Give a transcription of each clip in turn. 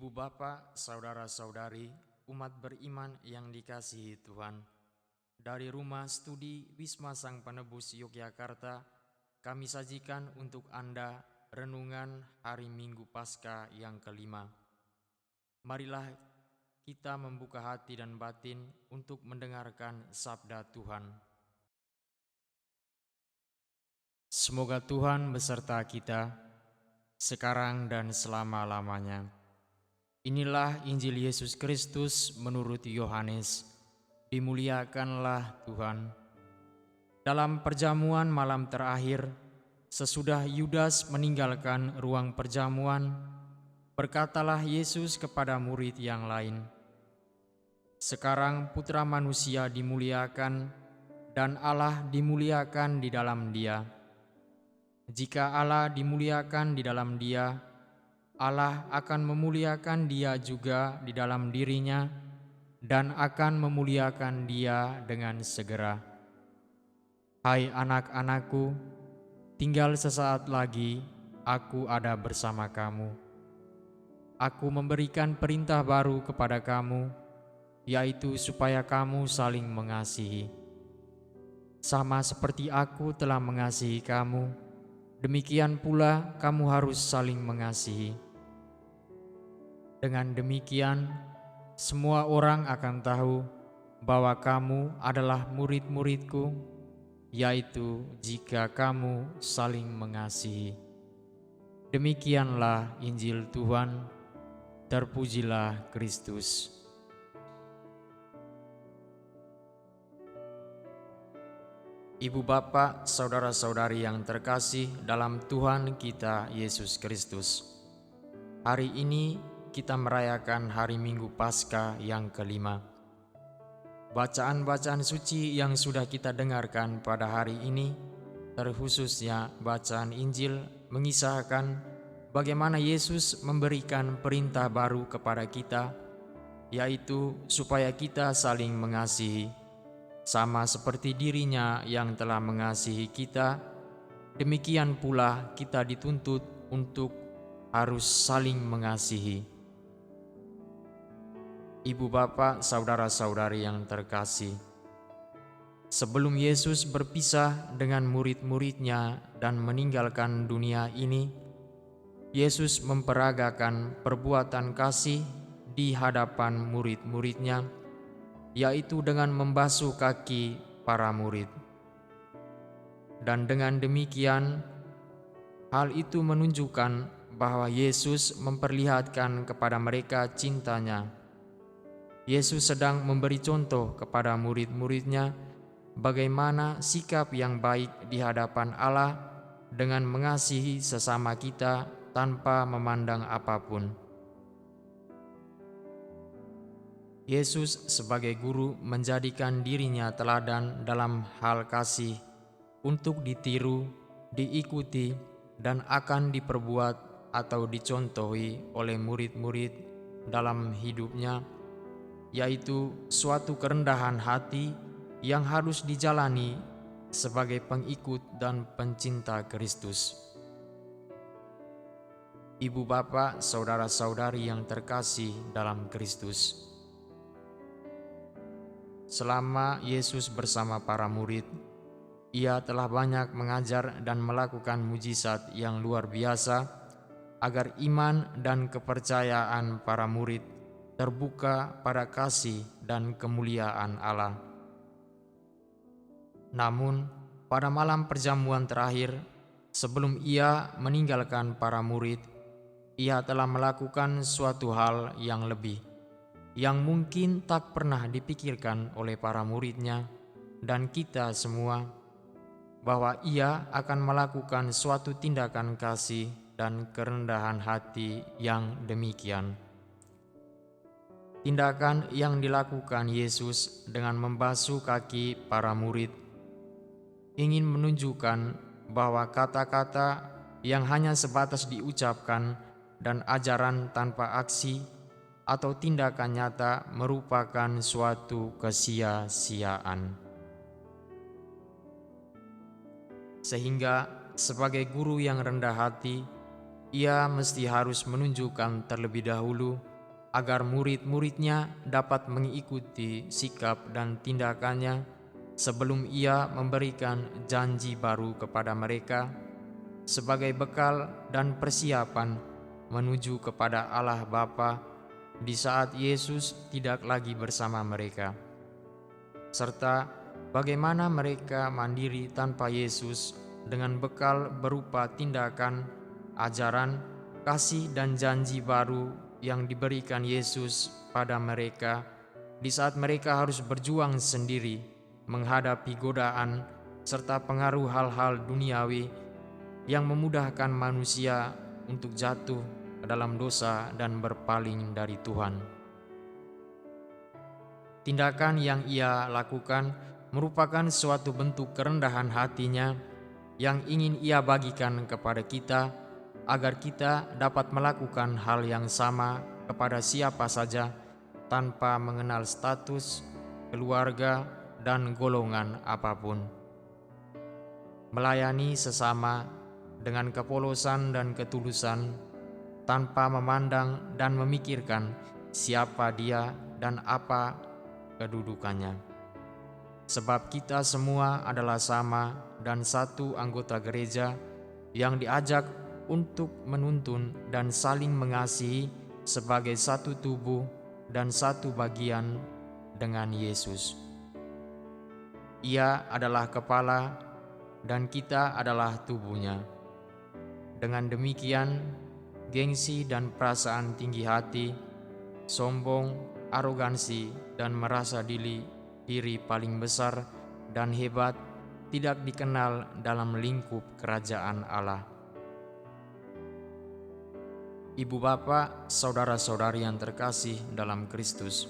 Ibu bapa, saudara-saudari, umat beriman yang dikasihi Tuhan. Dari Rumah Studi Wisma Sang Penebus Yogyakarta, kami sajikan untuk Anda renungan hari Minggu Paskah yang kelima. Marilah kita membuka hati dan batin untuk mendengarkan sabda Tuhan. Semoga Tuhan beserta kita, sekarang dan selama-lamanya. Inilah Injil Yesus Kristus menurut Yohanes. Dimuliakanlah Tuhan. Dalam perjamuan malam terakhir, sesudah Yudas meninggalkan ruang perjamuan, berkatalah Yesus kepada murid yang lain, "Sekarang Putra Manusia dimuliakan dan Allah dimuliakan di dalam Dia. Jika Allah dimuliakan di dalam Dia, Allah akan memuliakan Dia juga di dalam dirinya dan akan memuliakan Dia dengan segera. Hai anak-anakku, tinggal sesaat lagi Aku ada bersama kamu. Aku memberikan perintah baru kepada kamu, yaitu supaya kamu saling mengasihi. Sama seperti Aku telah mengasihi kamu, demikian pula kamu harus saling mengasihi. Dengan demikian, semua orang akan tahu bahwa kamu adalah murid-muridku, yaitu jika kamu saling mengasihi." Demikianlah Injil Tuhan, terpujilah Kristus. Ibu bapa, saudara-saudari yang terkasih dalam Tuhan kita Yesus Kristus. Hari ini kita merayakan hari Minggu Paskah yang kelima. Bacaan-bacaan suci yang sudah kita dengarkan pada hari ini, terkhususnya bacaan Injil, mengisahkan bagaimana Yesus memberikan perintah baru kepada kita, yaitu supaya kita saling mengasihi. Sama seperti dirinya yang telah mengasihi kita, demikian pula kita dituntut untuk harus saling mengasihi. Ibu bapa, saudara-saudari yang terkasih, sebelum Yesus berpisah dengan murid-muridnya dan meninggalkan dunia ini, Yesus memperagakan perbuatan kasih di hadapan murid-muridnya, yaitu dengan membasuh kaki para murid. Dan dengan demikian, hal itu menunjukkan bahwa Yesus memperlihatkan kepada mereka cintanya. Yesus sedang memberi contoh kepada murid-muridnya bagaimana sikap yang baik di hadapan Allah dengan mengasihi sesama kita tanpa memandang apapun. Yesus sebagai guru menjadikan dirinya teladan dalam hal kasih untuk ditiru, diikuti, dan akan diperbuat atau dicontohi oleh murid-murid dalam hidupnya, yaitu suatu kerendahan hati yang harus dijalani sebagai pengikut dan pencinta Kristus. Ibu bapa, saudara-saudari yang terkasih dalam Kristus, selama Yesus bersama para murid, Ia telah banyak mengajar dan melakukan mujizat yang luar biasa agar iman dan kepercayaan para murid terbuka pada kasih dan kemuliaan Allah. Namun, pada malam perjamuan terakhir, sebelum Ia meninggalkan para murid, Ia telah melakukan suatu hal yang lebih, yang mungkin tak pernah dipikirkan oleh para murid-Nya dan kita semua, bahwa Ia akan melakukan suatu tindakan kasih dan kerendahan hati yang demikian. Tindakan yang dilakukan Yesus dengan membasuh kaki para murid ingin menunjukkan bahwa kata-kata yang hanya sebatas diucapkan dan ajaran tanpa aksi atau tindakan nyata merupakan suatu kesia-siaan. Sehingga sebagai guru yang rendah hati, Ia mesti harus menunjukkan terlebih dahulu agar murid-muridnya dapat mengikuti sikap dan tindakannya sebelum Ia memberikan janji baru kepada mereka sebagai bekal dan persiapan menuju kepada Allah Bapa di saat Yesus tidak lagi bersama mereka, serta bagaimana mereka mandiri tanpa Yesus dengan bekal berupa tindakan, ajaran, kasih dan janji baru yang diberikan Yesus pada mereka di saat mereka harus berjuang sendiri menghadapi godaan serta pengaruh hal-hal duniawi yang memudahkan manusia untuk jatuh ke dalam dosa dan berpaling dari Tuhan. Tindakan yang Ia lakukan merupakan suatu bentuk kerendahan hatinya yang ingin Ia bagikan kepada kita agar kita dapat melakukan hal yang sama kepada siapa saja tanpa mengenal status, keluarga, dan golongan apapun. Melayani sesama dengan kepolosan dan ketulusan tanpa memandang dan memikirkan siapa dia dan apa kedudukannya. Sebab kita semua adalah sama dan satu anggota gereja yang diajak untuk menuntun dan saling mengasihi sebagai satu tubuh dan satu bagian dengan Yesus. Ia adalah kepala dan kita adalah tubuhnya. Dengan demikian, gengsi dan perasaan tinggi hati, sombong, arogansi, dan merasa diri paling besar dan hebat tidak dikenal dalam lingkup kerajaan Allah. Ibu bapak, saudara-saudari yang terkasih dalam Kristus,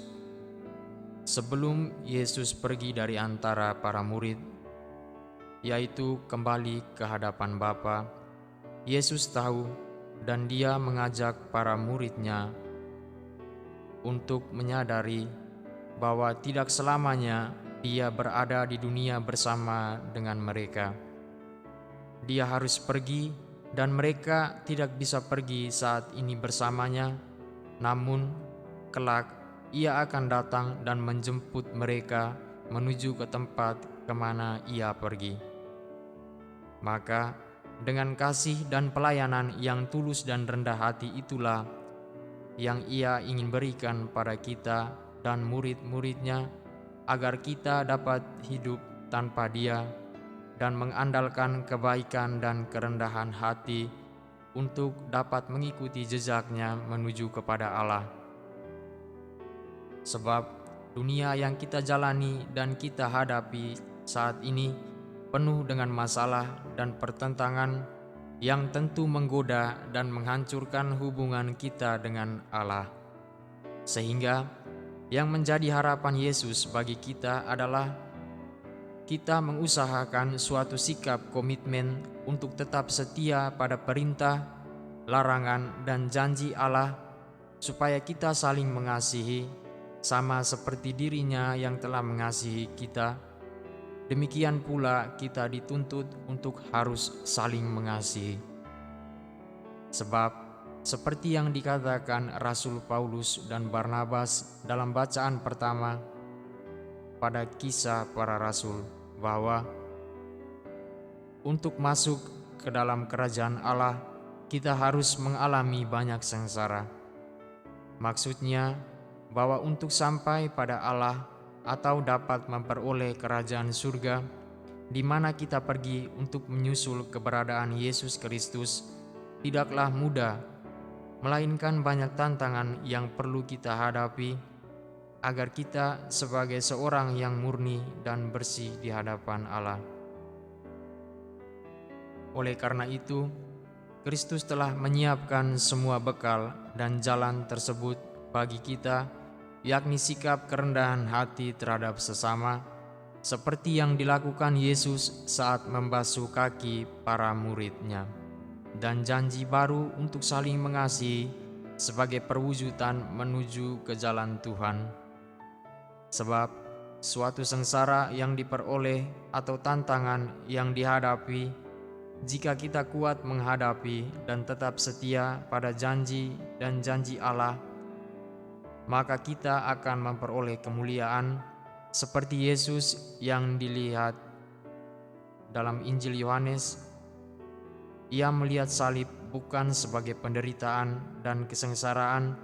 sebelum Yesus pergi dari antara para murid, yaitu kembali ke hadapan Bapa, Yesus tahu dan Dia mengajak para murid-Nya untuk menyadari bahwa tidak selamanya Dia berada di dunia bersama dengan mereka. Dia harus pergi dan mereka tidak bisa pergi saat ini bersamanya, namun kelak Ia akan datang dan menjemput mereka menuju ke tempat kemana Ia pergi. Maka dengan kasih dan pelayanan yang tulus dan rendah hati itulah yang Ia ingin berikan pada kita dan murid-murid-Nya agar kita dapat hidup tanpa Dia dan mengandalkan kebaikan dan kerendahan hati untuk dapat mengikuti jejak-Nya menuju kepada Allah. Sebab dunia yang kita jalani dan kita hadapi saat ini penuh dengan masalah dan pertentangan yang tentu menggoda dan menghancurkan hubungan kita dengan Allah. Sehingga yang menjadi harapan Yesus bagi kita adalah kita mengusahakan suatu sikap komitmen untuk tetap setia pada perintah, larangan, dan janji Allah supaya kita saling mengasihi sama seperti dirinya yang telah mengasihi kita. Demikian pula kita dituntut untuk harus saling mengasihi. Sebab seperti yang dikatakan Rasul Paulus dan Barnabas dalam bacaan pertama pada Kisah Para Rasul, bahwa untuk masuk ke dalam kerajaan Allah kita harus mengalami banyak sengsara. Maksudnya bahwa untuk sampai pada Allah atau dapat memperoleh kerajaan surga di mana kita pergi untuk menyusul keberadaan Yesus Kristus tidaklah mudah, melainkan banyak tantangan yang perlu kita hadapi agar kita sebagai seorang yang murni dan bersih di hadapan Allah. Oleh karena itu, Kristus telah menyiapkan semua bekal dan jalan tersebut bagi kita, yakni sikap kerendahan hati terhadap sesama, seperti yang dilakukan Yesus saat membasuh kaki para murid-Nya, dan janji baru untuk saling mengasihi sebagai perwujudan menuju ke jalan Tuhan. Sebab suatu sengsara yang diperoleh atau tantangan yang dihadapi, jika kita kuat menghadapi dan tetap setia pada janji dan janji Allah, maka kita akan memperoleh kemuliaan seperti Yesus yang dilihat dalam Injil Yohanes. Ia melihat salib bukan sebagai penderitaan dan kesengsaraan,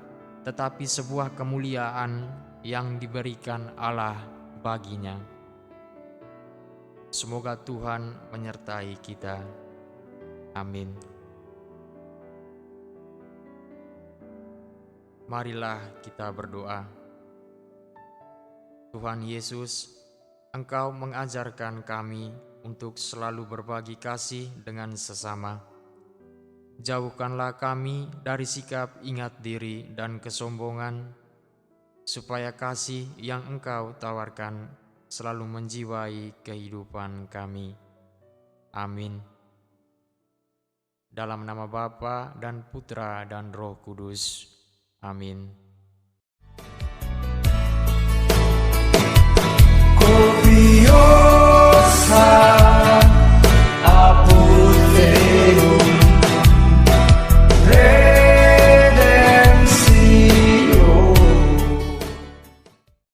tetapi sebuah kemuliaan yang diberikan Allah baginya. Semoga Tuhan menyertai kita. Amin. Marilah kita berdoa. Tuhan Yesus, Engkau mengajarkan kami untuk selalu berbagi kasih dengan sesama. Jauhkanlah kami dari sikap ingat diri dan kesombongan, supaya kasih yang Engkau tawarkan selalu menjiwai kehidupan kami. Amin. Dalam nama Bapa dan Putra dan Roh Kudus. Amin.